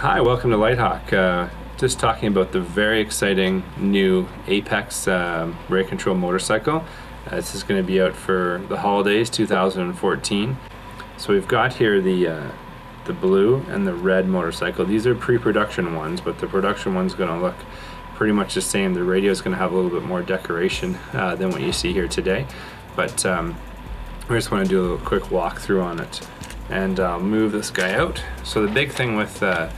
Hi, welcome to Lighthawk. Just talking about the very exciting new Apex rate control motorcycle. This is going to be out for the holidays 2014. So we've got here the blue and the red motorcycle. These are pre-production ones, but the production one's going to look pretty much the same. The radio is going to have a little bit more decoration than what you see here today. But we just want to do a little quick walkthrough on it. And I'll move this guy out. So the big thing with the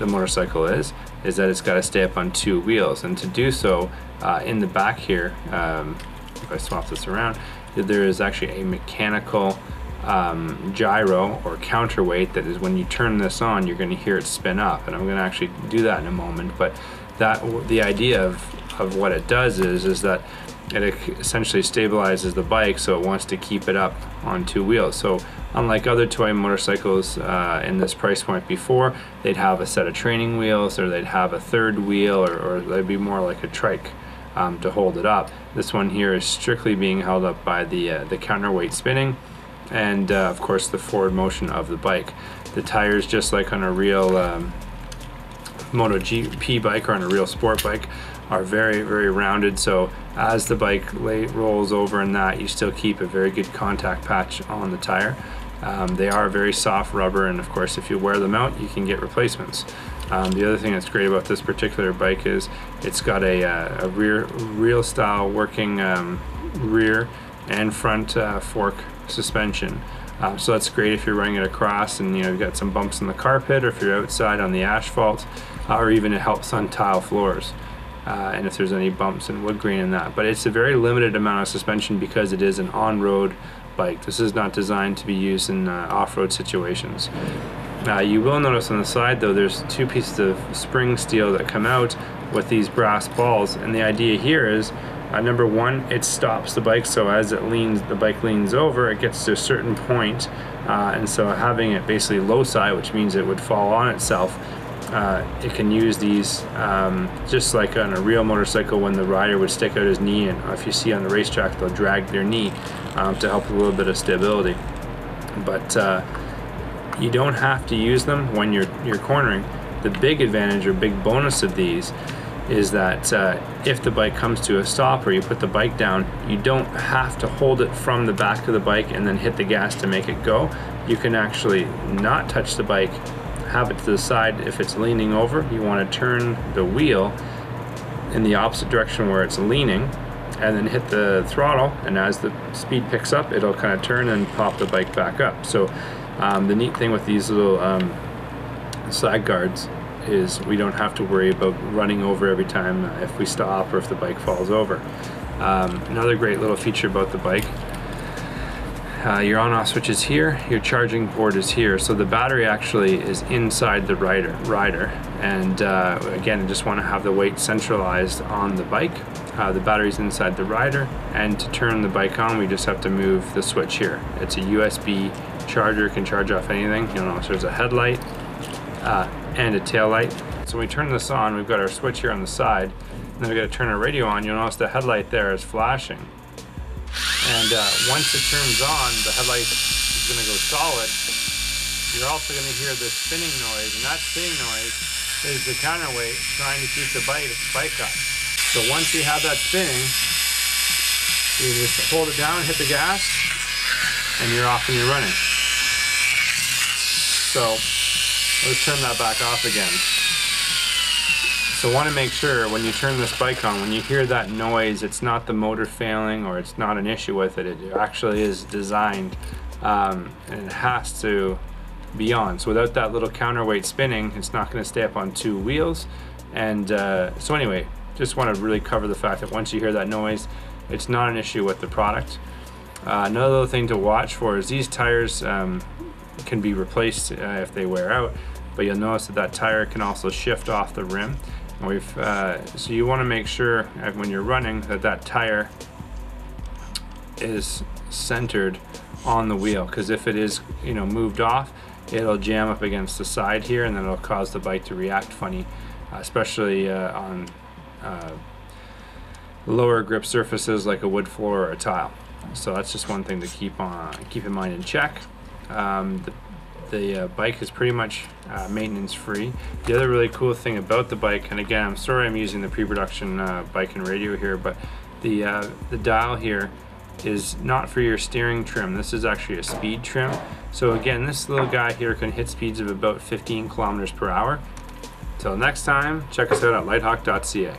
motorcycle is that it's got to stay up on two wheels, and to do so, in the back here, if I swap this around, there is actually a mechanical gyro or counterweight that is, when you turn this on, you're going to hear it spin up, and I'm going to actually do that in a moment. But the idea of what it does is that it essentially stabilizes the bike, so it wants to keep it up on two wheels. So unlike other toy motorcycles in this price point before, they'd have a set of training wheels, or they'd have a third wheel, or they'd be more like a trike to hold it up. This one here is strictly being held up by the counterweight spinning, and of course the forward motion of the bike. The tires, just like on a real Moto GP bike or on a real sport bike, are very, very rounded, so as the bike rolls over in that, you still keep a very good contact patch on the tire. They are very soft rubber, and of course if you wear them out, you can get replacements. The other thing that's great about this particular bike is it's got a real style working rear and front fork suspension. So that's great if you're running it across and you've got some bumps in the carpet, or if you're outside on the asphalt, or even it helps on tile floors. And if there's any bumps and wood grain in that. But it's a very limited amount of suspension because it is an on-road bike. This is not designed to be used in off-road situations. You will notice on the side though, there's two pieces of spring steel that come out with these brass balls, and the idea here is number one, it stops the bike, so as it leans, the bike leans over, it gets to a certain point, and so having it basically low side, which means it would fall on itself, it can use these just like on a real motorcycle when the rider would stick out his knee, and if you see on the racetrack, they'll drag their knee to help with a little bit of stability. But you don't have to use them when you're cornering. The big advantage or big bonus of these is that if the bike comes to a stop or you put the bike down, you don't have to hold it from the back of the bike and then hit the gas to make it go. You can actually not touch the bike, have it to the side. If it's leaning over, you want to turn the wheel in the opposite direction where it's leaning, and then hit the throttle, and as the speed picks up, it'll kind of turn and pop the bike back up. So the neat thing with these little side guards is we don't have to worry about running over every time if we stop or if the bike falls over. Another great little feature about the bike, your on-off switch is here, your charging port is here, so the battery actually is inside the rider, and again, I just want to have the weight centralized on the bike. The battery's inside the rider, and to turn the bike on, we just have to move the switch here. It's a USB charger, can charge off anything. You'll notice there's a headlight and a tail light. So when we turn this on, we've got our switch here on the side, and then we've got to turn our radio on. You'll notice the headlight there is flashing. And once it turns on, the headlight is going to go solid. You're also going to hear this spinning noise, and that spinning noise is the counterweight trying to keep the bike up. So once you have that spinning, you just hold it down, hit the gas, and you're off and you're running. So let's turn that back off again. So want to make sure when you turn this bike on, when you hear that noise, it's not the motor failing or it's not an issue with it. It actually is designed and it has to be on. So without that little counterweight spinning, it's not going to stay up on two wheels. And so anyway, just want to really cover the fact that once you hear that noise, it's not an issue with the product. Another little thing to watch for is these tires can be replaced if they wear out, but you'll notice that tire can also shift off the rim. So you want to make sure when you're running that tire is centered on the wheel, because if it is moved off, it'll jam up against the side here, and then it'll cause the bike to react funny, especially on lower grip surfaces like a wood floor or a tile. So that's just one thing to keep in mind and check. The the bike is pretty much maintenance free. The other really cool thing about the bike, and again, I'm sorry I'm using the pre-production bike and radio here, but the dial here is not for your steering trim. This is actually a speed trim. So again, this little guy here can hit speeds of about 15 kilometers per hour. Till next time, check us out at lighthawk.ca.